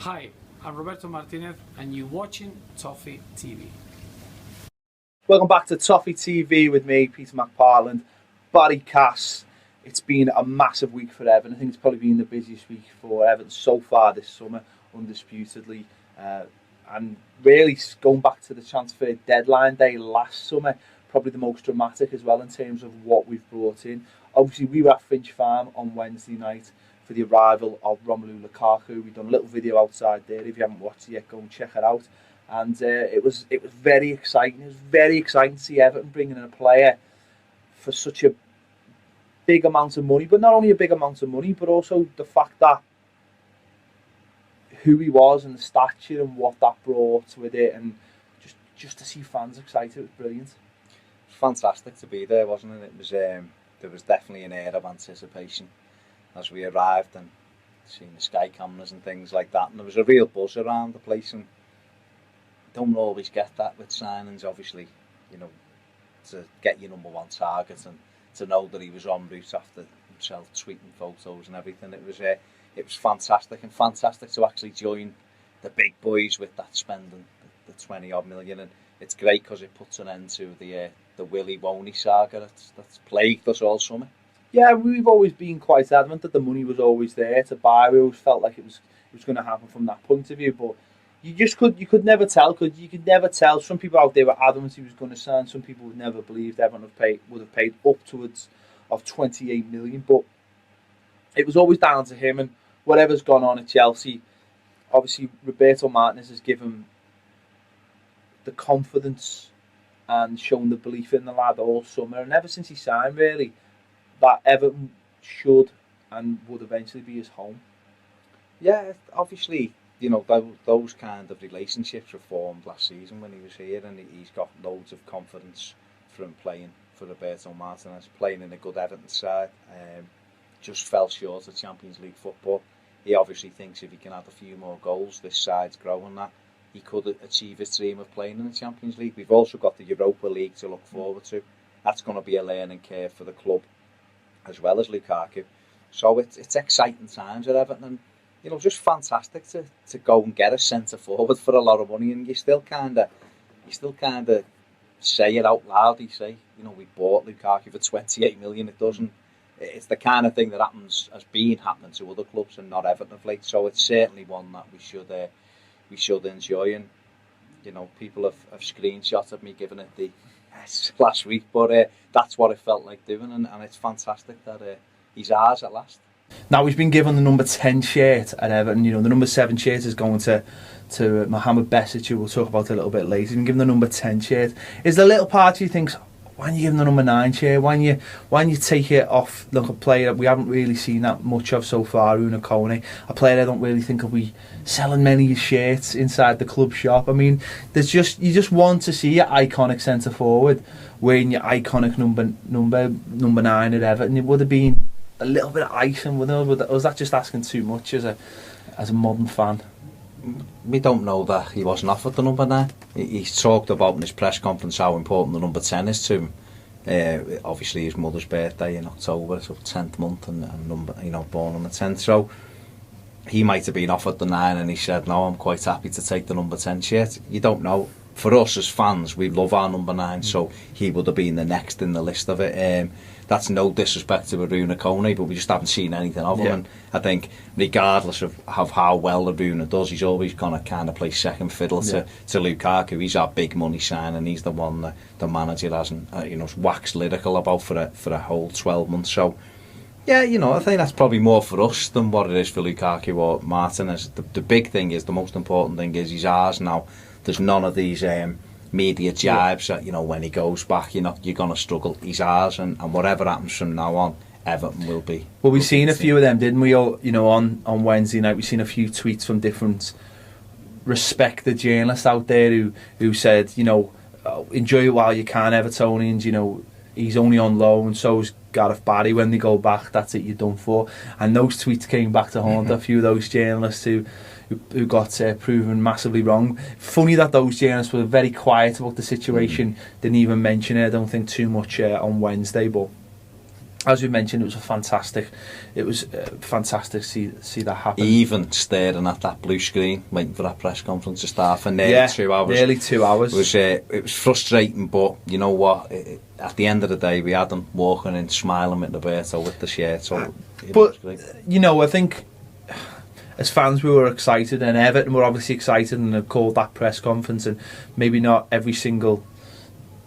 Hi, I'm Roberto Martinez and you're watching Toffee TV. Welcome back to Toffee TV with me, Peter McParland, Barry Cass. It's been a massive week for Everton. I think it's probably been the busiest week for Everton so far this summer, undisputedly. And really, going back to the transfer deadline day last summer, probably the most dramatic as well in terms of what we've brought in. Obviously, we were at Finch Farm on Wednesday night for the arrival of LUKAKU. We've done a little video outside there. If you haven't watched it yet, go and check it out. And it was very exciting. It was very exciting to see Everton bringing in a player for such a big amount of money. But not only a big amount of money, but also the fact that who he was and the stature and what that brought with it, and just to see fans excited, it was brilliant. Fantastic to be there, wasn't it? It was there was definitely an air of anticipation as we arrived and seeing the sky cameras and things like that, and there was a real buzz around the place. And don't always get that with signings, obviously, you know, to get your number one target and to know that he was en route after himself tweeting photos and everything. It was fantastic, and fantastic to actually join the big boys with that spending the 20 odd million. And it's great because it puts an end to the Willy Woney saga that's plagued us all summer. Yeah, we've always been quite adamant that the money was always there to buy. We always felt like it was going to happen from that point of view, but you could never tell. You could never tell. Some people out there were adamant he was going to sign. Some people would never believed Everton would have paid upwards of 28 million. But it was always down to him, and whatever's gone on at Chelsea, obviously Roberto Martinez has given the confidence and shown the belief in the lad all summer, and ever since he signed, really, that Everton should and would eventually be his home. Yeah, obviously, you know, those kind of relationships were formed last season when he was here, and he's got loads of confidence from playing for Roberto Martinez, playing in a good Everton side. Just fell short of Champions League football. He obviously thinks if he can add a few more goals, this side's growing, that he could achieve his dream of playing in the Champions League. We've also got the Europa League to look forward to. That's going to be a learning curve for the club, as well as Lukaku. So it's exciting times at Everton, and you know, just fantastic to go and get a centre forward for a lot of money, and you still kind of say it out loud. You say, you know, we bought Lukaku for 28 million. It's the kind of thing that has been happening to other clubs and not Everton of late. So it's certainly one that we should enjoy. And you know, people have screenshotted me giving it the last week, but that's what it felt like doing, and it's fantastic that he's ours at last. Now, he's been given the number 10 shirt at Everton. You know, the number 7 shirt is going to Mohamed BESIC'S, who we'll talk about a little bit later. He's been given the number 10 shirt. Is the little part who thinks, why don't you give him the number 9 shirt? Why don't you take it off? Look, a player that we haven't really seen that much of so far, LUKAKU, a player I don't really think will be selling many shirts inside the club shop. I mean, you just want to see your iconic centre forward wearing your iconic number 9 at Everton. It would have been a little bit of icing, was that just asking too much as a modern fan? We don't know that he wasn't offered the number 9. He's talked about in his press conference how important the number 10 is to him. Obviously his mother's birthday in October, so 10th month, and number, you know, born on the 10th. So he might have been offered the 9 and he said, no, I'm quite happy to take the number 10 shirt. You don't know. For us as fans, we love our number 9, so he would have been the next in the list of it. That's no disrespect to Aruna Kone, but we just haven't seen anything of him. And I think regardless of how well Aruna does, he's always going to kind of play second fiddle to Lukaku. He's our big money sign, and he's the one that the manager hasn't waxed lyrical about for a whole 12 months. So yeah, you know, I think that's probably more for us than what it is for Lukaku or Martinez. The big thing is, the most important thing is, he's ours now. There's none of these media jibes that, you know, when he goes back, you're going to struggle. He's ours, and whatever happens from now on, Everton will be. Well, we've seen a few of them, didn't we? You know, on Wednesday night, we've seen a few tweets from different respected journalists out there who said, you know, enjoy it while you can, Evertonians. You know, he's only on loan, so's Gareth Barry. When they go back, that's it, you're done for. And those tweets came back to haunt a few of those journalists who got proven massively wrong. Funny that those journalists were very quiet about the situation, didn't even mention it, I don't think, too much on Wednesday. But as we mentioned, it was fantastic to see that happen. Even staring at that blue screen, waiting for that press conference to start for nearly 2 hours. Nearly 2 hours. It was frustrating, but you know what? At the end of the day, we had them walking in, smiling with Roberto with the shirt. So but you know, I think as fans we were excited, and Everton were obviously excited, and they called that press conference, and maybe not every single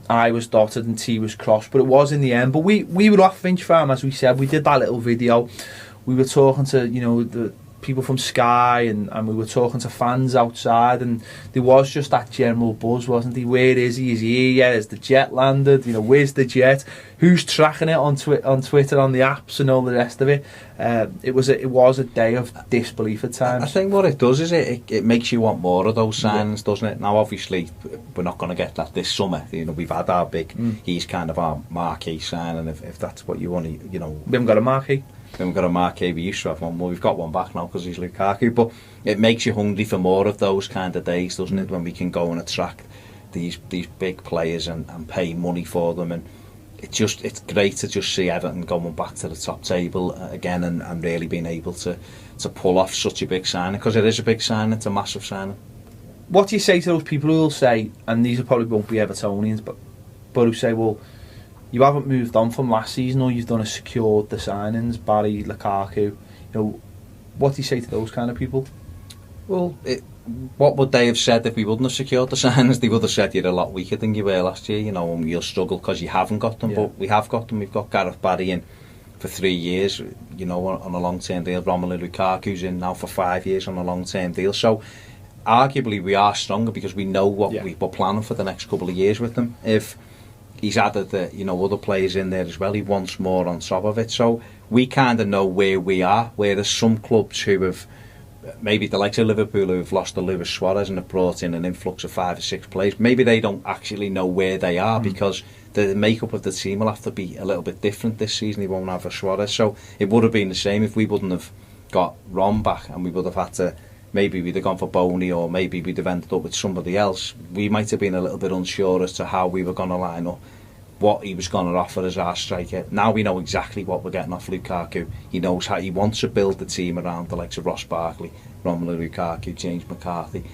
I was dotted and T was crossed, but it was in the end. But we were off Finch Farm, as we said. We did that little video. We were talking to, you know, the people from Sky, and we were talking to fans outside, and there was just that general buzz, wasn't there? Where is he? Is he here yet? Has the jet landed? You know, where's the jet? Who's tracking it on Twitter, on the apps, and all the rest of it? It was a day of disbelief at times. I think what it does is it makes you want more of those signings, doesn't it? Now, obviously, we're not going to get that this summer. You know, we've had our big. He's kind of our marquee signing, if that's what you want to. You know, we haven't got a marquee. We haven't got a marquee. We used to have one. Well, we've got one back now because he's Lukaku. But it makes you hungry for more of those kind of days, doesn't it? When we can go and attract these big players and pay money for them, and it's great to just see Everton going back to the top table again and really being able to pull off such a big signing, because it is a big signing. It's a massive signing. What do you say to those people who will say, and these probably won't be Evertonians, but who say, well, you haven't moved on from last season, or you've done a secured the signings, Barry, Lukaku. You know, what do you say to those kind of people? Well, what would they have said if we wouldn't have secured the signings? They would have said you're a lot weaker than you were last year, you know, and you'll struggle because you haven't got them. Yeah. But we have got them. We've got Gareth Barry in for 3 years, you know, on a long-term deal. Romelu Lukaku's in now for 5 years on a long-term deal. So, arguably, we are stronger because we know what we're planning for the next couple of years with them. If he's added other players in there as well, he wants more on top of it. So we kind of know where we are, whereas some clubs who have, maybe the likes of Liverpool, who have lost the Luis Suarez and have brought in an influx of 5 or 6 players, maybe they don't actually know where they are because the makeup of the team will have to be a little bit different this season. He won't have a Suarez. So it would have been the same if we wouldn't have got Ron back, and we would have had to, maybe we'd have gone for Boney, or maybe we'd have ended up with somebody else. We might have been a little bit unsure as to how we were going to line up, what he was going to offer as our striker. Now we know exactly what we're getting off Lukaku. He knows how he wants to build the team around the likes of Ross Barkley, Romelu Lukaku, James McCarthy,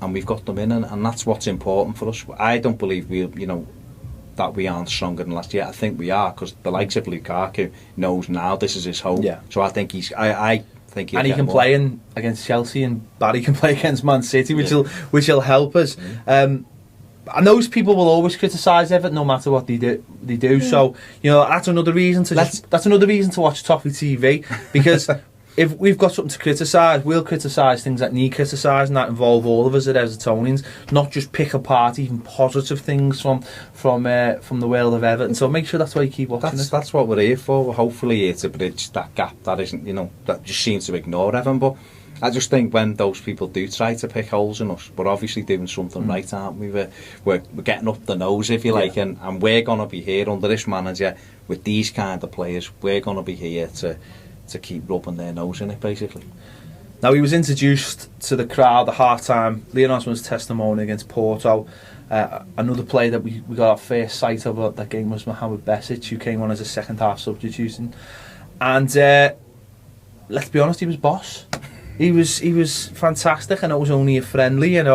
and we've got them in, and that's what's important for us. I don't believe that we aren't stronger than last year. I think we are, because the likes of Lukaku knows now this is his home. Yeah. So I think I think he'll, and he can play against Chelsea, and Barry can play against Man City, which will help us. And those people will always criticise Everton no matter what they do. So that's another reason to watch Toffee TV, because if we've got something to criticise, we'll criticise things that need criticising, that involve all of us at Evertonians, not just pick apart even positive things from the world of Everton. So make sure that's why you keep watching it. That's what we're here for. We're hopefully here to bridge that gap that isn't, that just seems to ignore Everton. But I just think when those people do try to pick holes in us, we're obviously doing something right, aren't we? We're getting up the nose, if you like, and we're going to be here under this manager with these kind of players. We're going to be here to keep rubbing their nose in it, basically. Now, he was introduced to the crowd at half-time. Leon Osman's testimony against Porto. Another player that we got our first sight of at that game was Mohamed BESIC'S, who came on as a second-half substitution. And let's be honest, he was boss. He was fantastic. I know it was only a friendly, it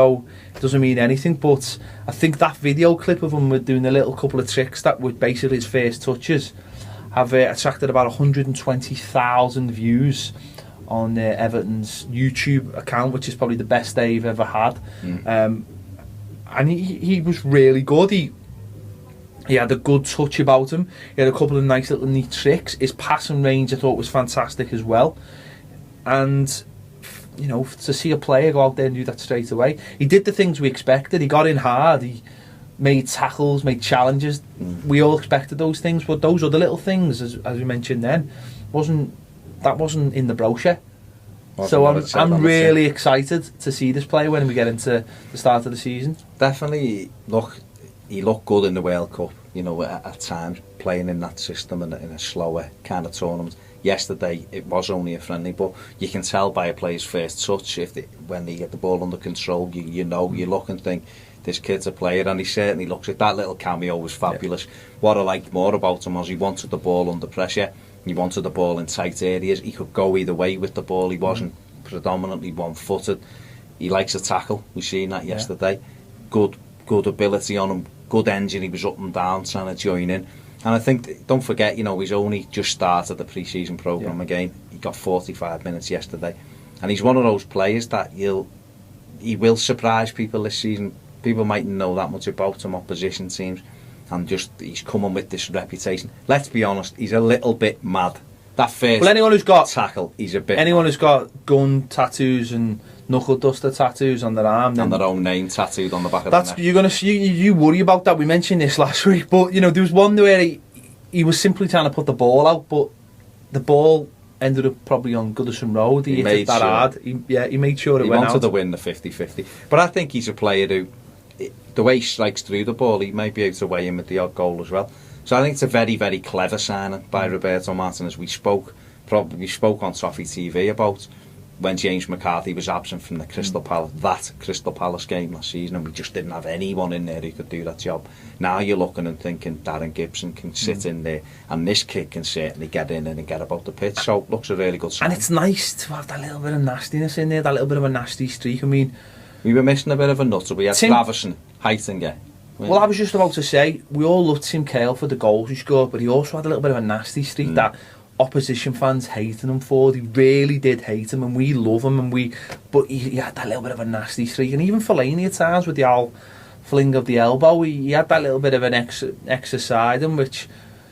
doesn't mean anything, but I think that video clip of him doing a little couple of tricks that were basically his first touches have attracted about 120,000 views on Everton's YouTube account, which is probably the best they've ever had. And he was really good. He had a good touch about him. He had a couple of nice little neat tricks. His passing range I thought was fantastic as well. And to see a player go out there and do that straight away. He did the things we expected. He got in hard. He made tackles, made challenges. We all expected those things, but those other little things, as we mentioned then, wasn't in the brochure. So I'm really excited to see this player when we get into the start of the season. Definitely, he looked good in the World Cup, at times, playing in that system and in a slower kind of tournament. Yesterday it was only a friendly, but you can tell by a player's first touch when they get the ball under control. You look and think, this kid's a player, and he certainly looks it. That little cameo was fabulous. What I liked more about him was he wanted the ball under pressure. He wanted the ball in tight areas. He could go either way with the ball. He wasn't predominantly one-footed. He likes a tackle. We've seen that yesterday. Good ability on him. Good engine. He was up and down trying to join in. And I think, don't forget, he's only just started the pre-season programme again. He got 45 minutes yesterday. And he's one of those players that he will surprise people this season. People mightn't know that much about him, opposition teams. And he's coming with this reputation. Let's be honest, he's a little bit mad. That first anyone who's got tackle, he's a bit anyone mad. Who's got gun tattoos and knuckle duster tattoos on their arm, and their own name tattooed on the back of that's the neck. You're gonna see. You worry about that. We mentioned this last week, but there was one where he was simply trying to put the ball out, but the ball ended up probably on Goodison Road. He hit it that hard. He made sure it went out. He wanted to win the 50-50. But I think he's a player who, the way he strikes through the ball, he might be able to weigh in with the odd goal as well. So I think it's a very, very clever signing by Roberto Martinez. We spoke on Toffee TV about when James McCarthy was absent from the Crystal Palace game last season, and we just didn't have anyone in there who could do that job. Now you're looking and thinking Darren Gibson can sit in there, and this kid can certainly get in and get about the pitch. So it looks a really good sign. And it's nice to have that little bit of nastiness in there, that little bit of a nasty streak. I mean, we were missing a bit of a nutter. We had Traverson, Heitinger. Well, I was just about to say, we all loved Tim Cahill for the goals he scored, but he also had a little bit of a nasty streak that opposition fans hated him for. They really did hate him, and we love him, but he had that little bit of a nasty streak. And even Fellaini at times with the old fling of the elbow, he had that little bit of an exercise in which...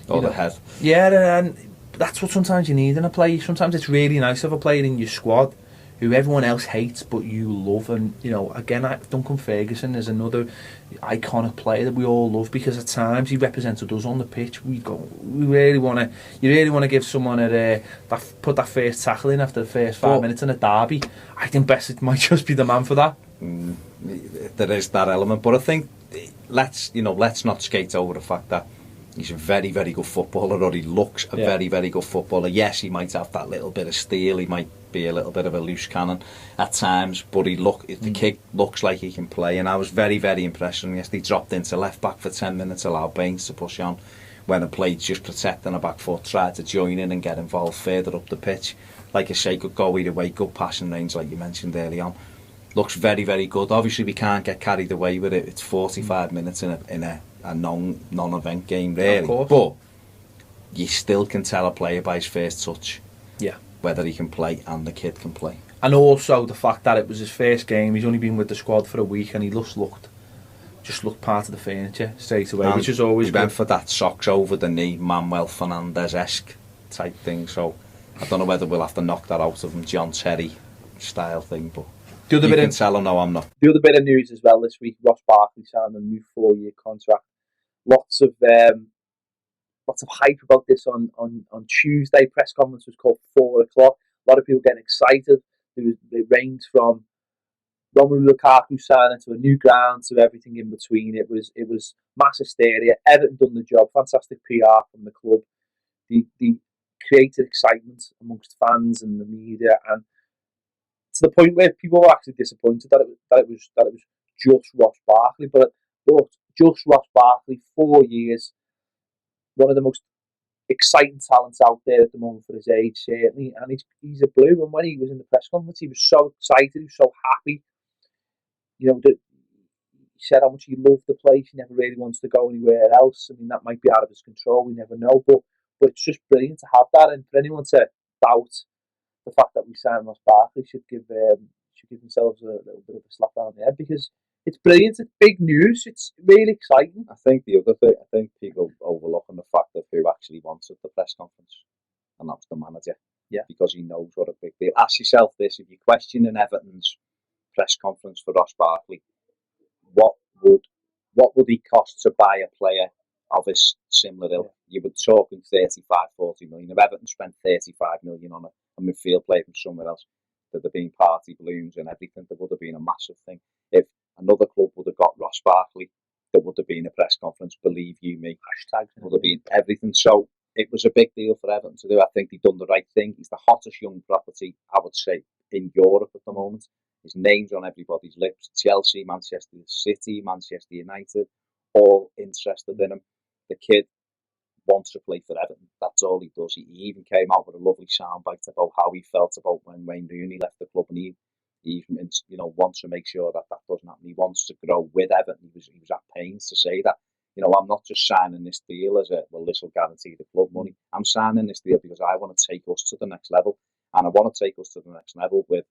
the head. Yeah, and that's what sometimes you need in a player. Sometimes it's really nice to have a player in your squad who everyone else hates but you love. And again, Duncan Ferguson is another iconic player that we all love, because at times he represented us on the pitch. You really want to give someone that put that first tackle in after the first 5 minutes in a derby. I think Besic might just be the man for that. There is that element, but I think let's not skate over the fact that he's a very, very good footballer, or he looks a very, very good footballer. Yes, he might have that little bit of steel, he might be a little bit of a loose cannon at times, but the kid looks like he can play, and I was very, very impressed with him yesterday. He dropped into left back for 10 minutes, allowed Baines to push on when a played just protecting a back foot, tried to join in and get involved further up the pitch. Like I say, could go either way, good passing range like you mentioned early on. Looks very, very good. Obviously we can't get carried away with it. It's 45 minutes in a non-event game, really. But you still can tell a player by his first touch whether he can play, and the kid can play. And also the fact that it was his first game, he's only been with the squad for a week, and he just looked part of the furniture straight away, which is always good. He went for that socks over the knee, Manuel Fernandes-esque type thing, so I don't know whether we'll have to knock that out of him, John Terry style thing, but you can tell him, no, I'm not. The other bit of news as well this week, Ross Barkley signed a new 4-year contract. Lots of hype about this on Tuesday. Press conference was called 4 o'clock. A lot of people getting excited. It ranged from Romelu Lukaku signing to a new ground to everything in between. It was mass hysteria. Everton done the job. Fantastic PR from the club. They created excitement amongst fans and the media, and to the point where people were actually disappointed that it was just Ross Barkley. But just Ross Barkley, 4 years, one of the most exciting talents out there at the moment for his age, certainly, and he's a blue. And when he was in the press conference, he was so excited, he was so happy. He said how much he loved the place. He never really wants to go anywhere else. I mean, that might be out of his control. We never know, but it's just brilliant to have that. And for anyone to doubt the fact that we signed Ross Barkley should give themselves a little bit of a slap on the head, because it's brilliant. It's big news. It's really exciting. I think the other thing, people overlooking the fact of who actually wanted the press conference, and that's the manager. Yeah. Because he knows what a big deal. Ask yourself this: if you're questioning Everton's press conference for Ross Barkley, what would he cost to buy a player of his similar ilk? You were talking 35-40 million. If Everton spent 35 million on a midfield player from somewhere else, there'd have been party balloons and everything. There would have been a massive thing. If another club would have got Ross Barkley, there would have been a press conference, believe you me. Hashtags would have been everything. So it was a big deal for Everton to do. I think they've done the right thing. He's the hottest young property, I would say, in Europe at the moment. His name's on everybody's lips. Chelsea, Manchester City, Manchester United, all interested in him. The kid wants to play for Everton. That's all he does. He even came out with a lovely soundbite about how he felt about when Wayne Rooney left the club, and he even, you know, wants to make sure that that doesn't happen. He wants to grow with Everton. He was at pains to say that. You know, I'm not just signing this deal as a, well, this will guarantee the club money. I'm signing this deal because I want to take us to the next level, and I want to take us to the next level with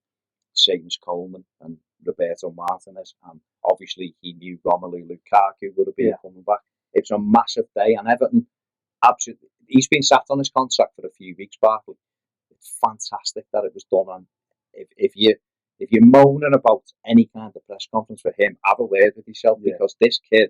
Seamus Coleman and Roberto Martinez, and obviously he knew Romelu Lukaku would have been coming back. It's a massive day, and Everton, absolutely, he's been sat on his contract for a few weeks, Barkley. It's fantastic that it was done. And if you're moaning about any kind of press conference for him, have a word with yourself, because this kid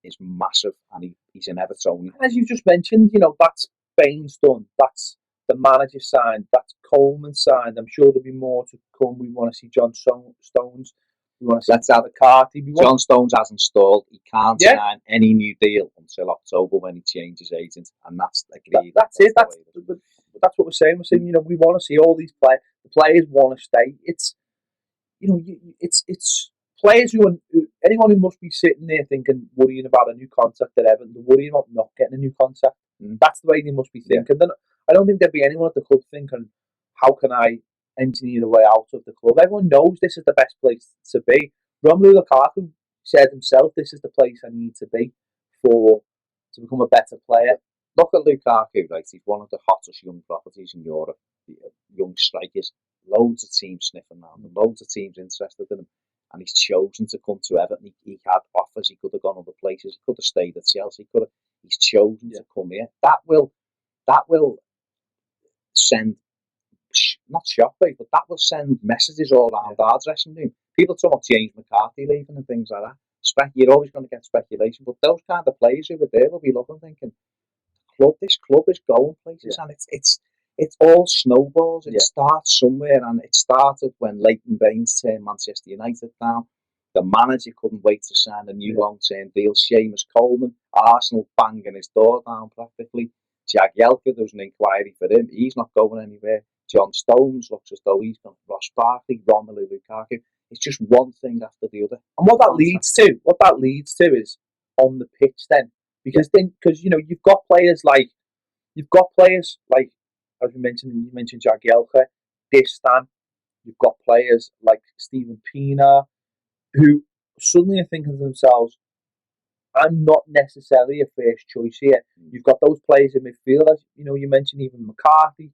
is massive, and he's an Evertonian. As you just mentioned, you know, that's Bain's done. That's the manager signed. That's Coleman signed. I'm sure there'll be more to come. We want to see John Stones. We want to see McCarthy. John Stones hasn't stalled. He can't sign any new deal until October when he changes agent, and that's agreed. That's it. That's what we're saying. We're saying, you know, we want to see all these players. The players want to stay. It's, you know, it's players anyone who must be sitting there thinking, worrying about a new contract at Everton, they're worrying about not getting a new contract. That's the way they must be thinking. Then I don't think there'd be anyone at the club thinking, how can I engineer a way out of the club? Everyone knows this is the best place to be. Romelu Lukaku said himself, this is the place I need to be to become a better player. Look at Lukaku, right? He's one of the hottest young properties in Europe. Young strikers, loads of teams sniffing around him, loads of teams interested in him, and he's chosen to come to Everton. He had offers. He could have gone other places. He could have stayed at Chelsea. He's chosen to come here. That will send, not shockwave, but that will send messages all around our dressing room. People talk about James McCarthy leaving and things like that. You're always going to get speculation, but those kind of players who were there will be looking, thinking, this club is going places, and it's all snowballs. It starts somewhere, and it started when Leighton Baines turned Manchester United down. The manager couldn't wait to sign a new long-term deal. Seamus Coleman, Arsenal banging his door down practically. Jagielka, there's an inquiry for him. He's not going anywhere. John Stones looks as though he's gone. Ross Barkley, Romelu Lukaku. It's just one thing after the other. And what that leads to is on the pitch then. Because you know, you've got players like as you mentioned Jagielka, Distan. You've got players like Steven Pienaar, who suddenly are thinking to themselves, I'm not necessarily a first choice here. You've got those players in midfield, as you know, you mentioned even McCarthy,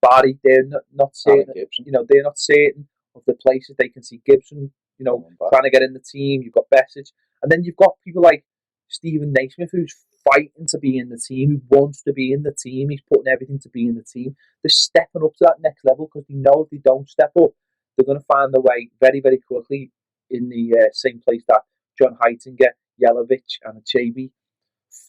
Barry. They're not certain. You know, they're not certain of the places they can see Gibson. You know, trying to get in the team. You've got Besic, and then you've got people like Stephen Naismith, who's fighting to be in the team, who wants to be in the team. He's putting everything to be in the team. They're stepping up to that next level because they know if they don't step up, they're going to find their way very, very quickly in the same place that John Heitinger, Jelavic and Achabi,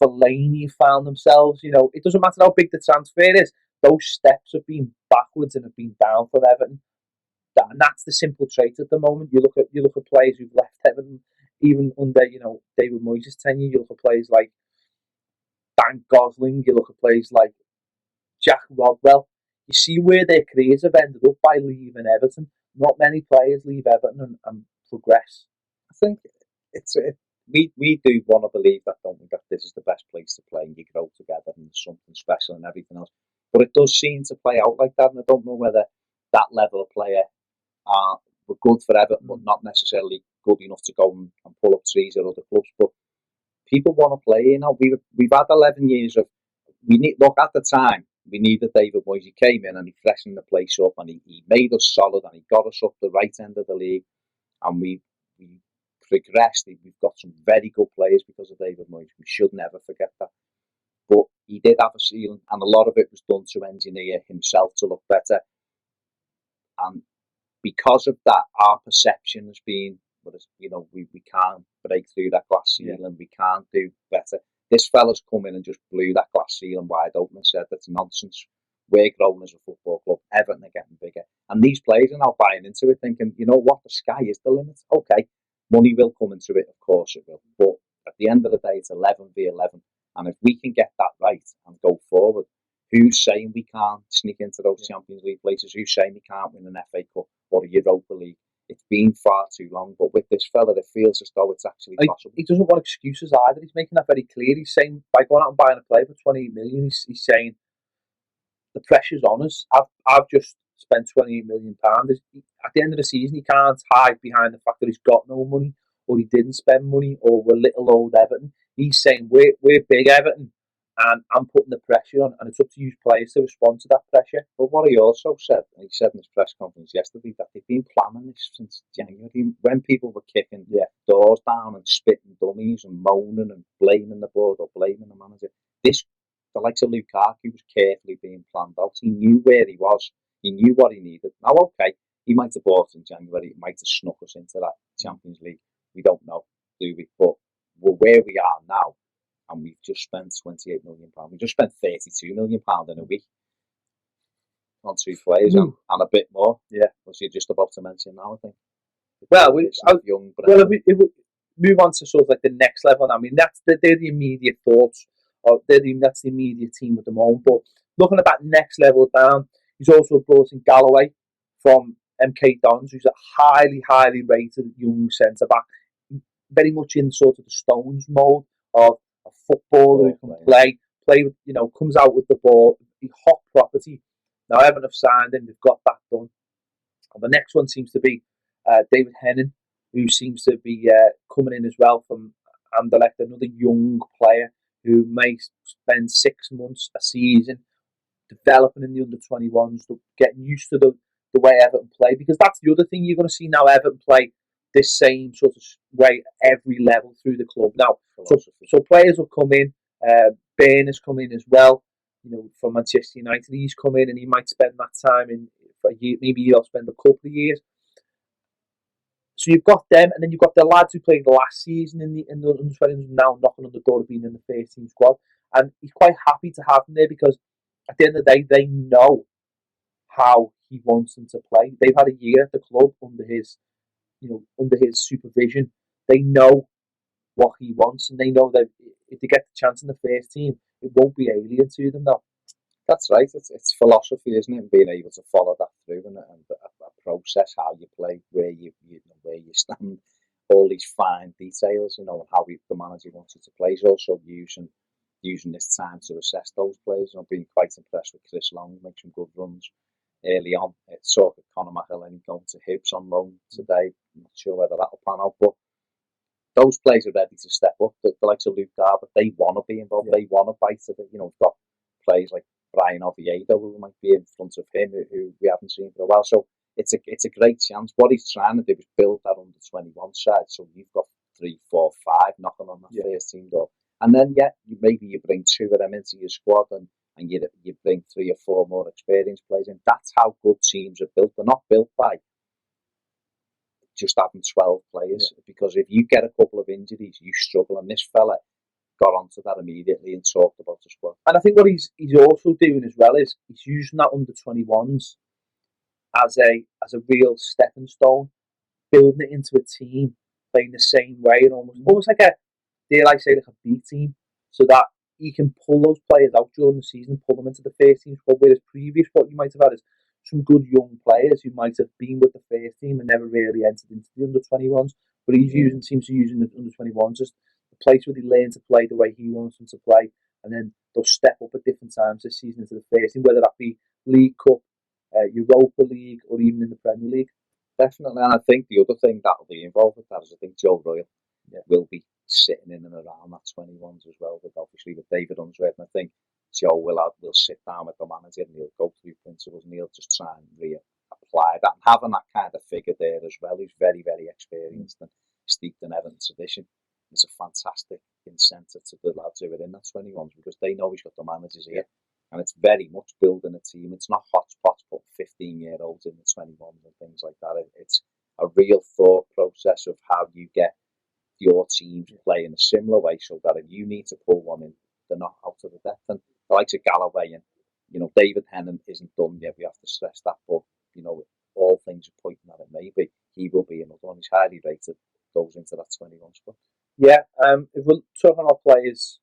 Fellaini found themselves. You know, it doesn't matter how big the transfer is, those steps have been backwards and have been down for Everton. And that's the simple trait at the moment. You look at players who've left Everton, even under, you know, David Moyes' tenure. You look at players like Dan Gosling. You look at players like Jack Rodwell. You see where their careers have ended up by leaving Everton. Not many players leave Everton and progress. I think we do want to believe that, don't we, that this is the best place to play and you grow together and there's something special and everything else. But it does seem to play out like that, and I don't know whether that level of player were good for Everton, but not necessarily good enough to go and pull up trees at other clubs. But people want to play. You know, we've had 11 years of at the time we needed David Moyes. He came in and he freshened the place up, and he made us solid, and he got us up the right end of the league, and we progressed. We've got some very good players because of David Moyes. We should never forget that. But he did have a ceiling, and a lot of it was done to engineer himself to look better. And because of that, our perception has been, you know, we can't break through that glass ceiling. We can't do better. This fella's come in and just blew that glass ceiling wide open and said, that's nonsense. We're growing as a football club. Everton are getting bigger. And these players are now buying into it, thinking, you know what, the sky is the limit. Okay, money will come into it, of course it will. But at the end of the day, it's 11 v 11. And if we can get that right and go forward, who's saying we can't sneak into those Champions League places? Who's saying we can't win an FA Cup or a Europa League? It's been far too long, but with this fella, it feels as though it's actually possible. He doesn't want excuses either. He's making that very clear. He's saying by going out and buying a player for 28 million, he's saying the pressure's on us. I've just spent 28 million pounds. At the end of the season, he can't hide behind the fact that he's got no money, or he didn't spend money, or we're little old Everton. He's saying we're big Everton, and I'm putting the pressure on, and it's up to you players to respond to that pressure. But what he also said, and he said in his press conference yesterday, that they've been planning this since January. When people were kicking doors down and spitting dummies and moaning and blaming the board or blaming the manager, the likes of Lukaku was carefully being planned out. He knew where he was. He knew what he needed. Now, okay, he might have bought in January. He might have snuck us into that Champions League. We don't know, do we? But we're where we are now, and we've just spent £28 million. We just spent £32 million in a week on 2 players and a bit more. Yeah, which you're just about to mention now, I think. Well, if we move on to sort of like the next level. I mean, they're the immediate thoughts. That's the immediate team at the moment. But looking at that next level down, he's also brought in Galloway from MK Dons, who's a highly, highly rated young centre back, very much in sort of the Stones mould of a footballer who can play with, comes out with the ball, hot property. Now Everton have signed him; they've got that done. And the next one seems to be David Hennon, who seems to be coming in as well from Anderlecht, another young player who may spend 6 months a season developing in the under-21s, getting used to the way Everton play, because that's the other thing you're going to see now. Everton play this same sort of way at every level through the club now. So players will come in. Bain has come in as well, from Manchester United. He's come in and he might spend that time in for a year. Maybe he'll spend a couple of years. So you've got them, and then you've got the lads who played last season in the under-20s now knocking on the door of being in the first team squad, and he's quite happy to have them there because at the end of the day they know how he wants them to play. They've had a year at the club under his supervision. They know what he wants, and they know that if they get the chance in the first team, it won't be alien to them now. That's right. It's philosophy, isn't it? And being able to follow that through and a process, how you play, where you stand, all these fine details, how the manager wants you to play. He's also using this time to assess those players. I've been quite impressed with Chris Long. Makes some good runs early on. It's sort of Conor McElhenney going to Hibs on loan today. I'm not sure whether that'll pan out, but those players are ready to step up. The likes of Luke Garber, they want to be involved. Yeah. They want to bite at it. We've got players like Brian Oviedo, who might be in front of him, who we haven't seen for a while. So it's a great chance. What he's trying to do is build that under-21 side. So you've got 3, 4, 5 knocking on that first team door. And then, maybe you bring 2 of them into your squad and you bring 3 or 4 more experienced players in. That's how good teams are built. They're not built by just having 12 players. Yeah. Because if you get a couple of injuries, you struggle. And this fella got onto that immediately and talked about the squad. And I think what he's also doing as well is he's using that under-21s as a real stepping stone, building it into a team, playing the same way, and almost like a B team, so that he can pull those players out during the season, pull them into the first team squad. Whereas previous, what you might have had is some good young players who might have been with the first team and never really entered into the under-21s. But he seems to be using the under-21s as the place where they learn to play the way he wants them to play, and then they'll step up at different times this season into the first team, whether that be League Cup, Europa League, or even in the Premier League. Definitely, and I think the other thing that'll be involved with that is I think Joe Royle will be sitting in and around that 21s as well, with David Unsworth. And I think Joe will sit down with the manager and he'll go through principles and he'll just try and reapply that. And having that kind of figure there as well, who's very, very experienced and steeped in Everton tradition, is a fantastic incentive to the lads who are in that 21s, because they know he's got the managers here. And it's very much building a team. It's not hotspots, but 15-year-olds in the 21s and things like that. It's a real thought process of how you get your team to play in a similar way, so that if you need to pull one in, they're not out of the depth. And the likes of Galloway and David Hennon isn't done yet. We have to stress that, but all things are pointing at it. Maybe he will be another one. He's highly rated. Goes into that 21 squad. Yeah. If we're talking about players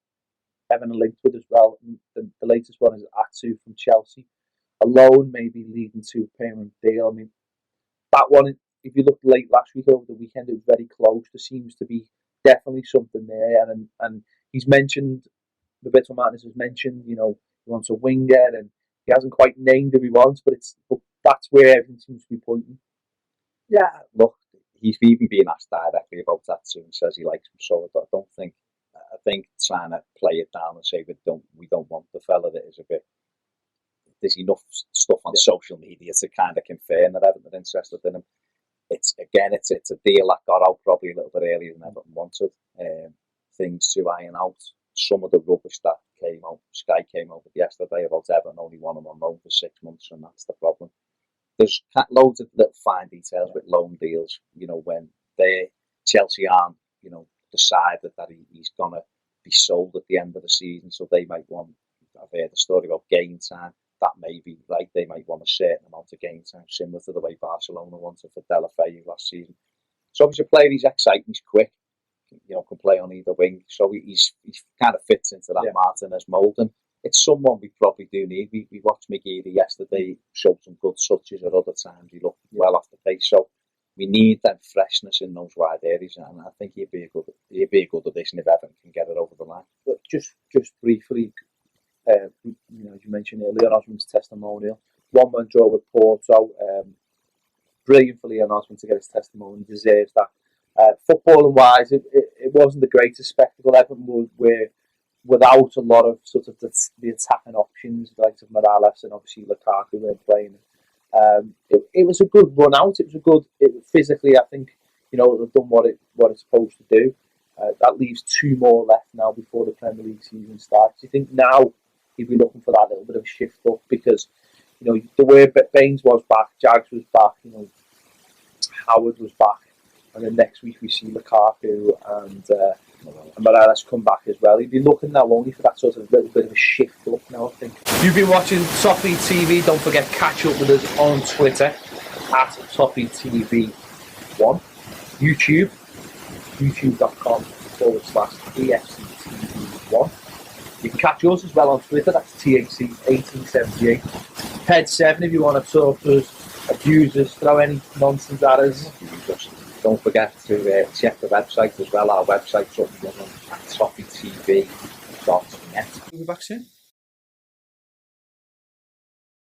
Everton are linked with as well. The latest one is Atsu from Chelsea. A loan maybe leading to a permanent deal. I mean, that one, if you looked late last week over the weekend, it was very close. There seems to be definitely something there. And he's mentioned, Roberto Martinez has mentioned, he wants a winger, and he hasn't quite named who he wants, but that's where everything seems to be pointing. Yeah, look, he's even been asked directly about that too, and says he likes him. So I think trying to play it down and say we don't want the fella, that is a bit. There's enough stuff on social media to kind of confirm that Everton are interested in him. It's a deal that got out probably a little bit earlier than Everton wanted. Things to iron out. Some of the rubbish that came out, Sky came out with yesterday about Everton only want him on loan for 6 months, and that's the problem. There's loads of little fine details with loan deals. When Chelsea aren't, decided that he's gonna be sold at the end of the season, so they might want. I've heard the story about game time. That may be right. They might want a certain amount of game time, similar to the way Barcelona wanted for Deulofeu last season. So he's a player. He's exciting. He's quick. Can play on either wing. So he's kind of fits into that Martinez mould. And it's someone we probably do need. We watched McGeady yesterday. Showed some good touches at other times. He looked well off the pace. So we need that freshness in those wide areas, and I think he'd be a good addition if Everton can get it over the line. But just briefly, as you mentioned earlier, Osman's testimonial. 1-1 draw with Porto. Brilliant for Leon Osman to get his testimonial. He deserves that. Footballing wise, it wasn't the greatest spectacle. Everton were without a lot of sort of the attacking options, the likes of Morales and obviously Lukaku weren't playing. It was a good run out. Physically, I think they've done what it's supposed to do. That leaves 2 more left now before the Premier League season starts. Do you think now he'd be looking for that little bit of a shift up, because the way Baines was back, Jags was back, Howard was back, and then next week we see Lukaku and Morales come back as well. He'd be looking now only for that sort of little bit of a shift up now, I think. You've been watching Toffee TV. Don't forget, catch up with us on Twitter at Toffee TV1. youtube.com/EFCTV1. You can catch us as well on Twitter. That's THC1878. Ped7 if you want to talk to us, abuse us, throw any nonsense at us. Don't forget to check the website as well. Our website's up at toffeetv.net. We'll be back soon.